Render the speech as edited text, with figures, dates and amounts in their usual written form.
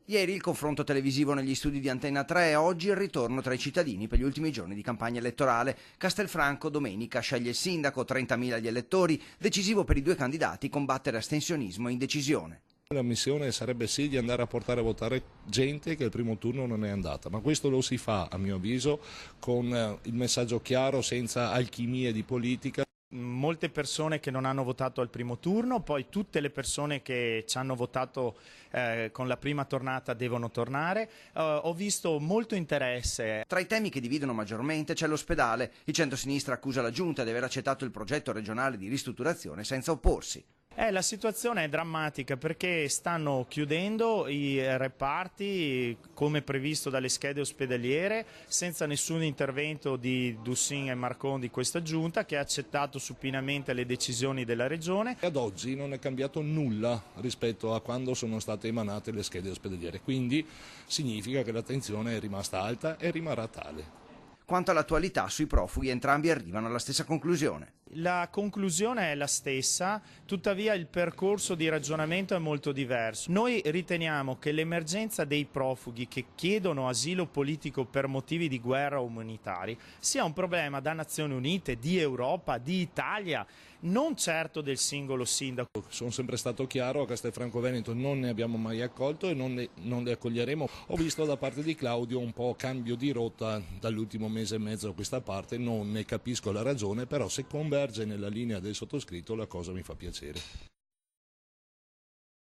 Ieri il confronto televisivo negli studi di Antenna 3, oggi il ritorno tra i cittadini per gli ultimi giorni di campagna elettorale. Castelfranco domenica sceglie il sindaco, 30.000 gli elettori, decisivo per i due candidati combattere astensionismo e indecisione. La missione sarebbe sì di andare a portare a votare gente che al primo turno non è andata, ma questo lo si fa a mio avviso con il messaggio chiaro, senza alchimie di politica. Molte persone che non hanno votato al primo turno, poi tutte le persone che ci hanno votato con la prima tornata devono tornare. Ho visto molto interesse. Tra i temi che dividono maggiormente c'è l'ospedale. Il centro-sinistra accusa la Giunta di aver accettato il progetto regionale di ristrutturazione senza opporsi. La situazione è drammatica perché stanno chiudendo i reparti come previsto dalle schede ospedaliere senza nessun intervento di Dussin e Marcon di questa giunta che ha accettato supinamente le decisioni della regione. Ad oggi non è cambiato nulla rispetto a quando sono state emanate le schede ospedaliere, quindi significa che la tensione è rimasta alta e rimarrà tale. Quanto all'attualità, sui profughi entrambi arrivano alla stessa conclusione. La conclusione è la stessa, tuttavia il percorso di ragionamento è molto diverso. Noi riteniamo che l'emergenza dei profughi che chiedono asilo politico per motivi di guerra umanitari sia un problema da Nazioni Unite, di Europa, di Italia, non certo del singolo sindaco. Sono sempre stato chiaro, a Castelfranco Veneto non ne abbiamo mai accolto e non ne accoglieremo. Ho visto da parte di Claudio un po' cambio di rotta dall'ultimo mese e mezzo a questa parte, non ne capisco la ragione, però se converge nella linea del sottoscritto la cosa mi fa piacere.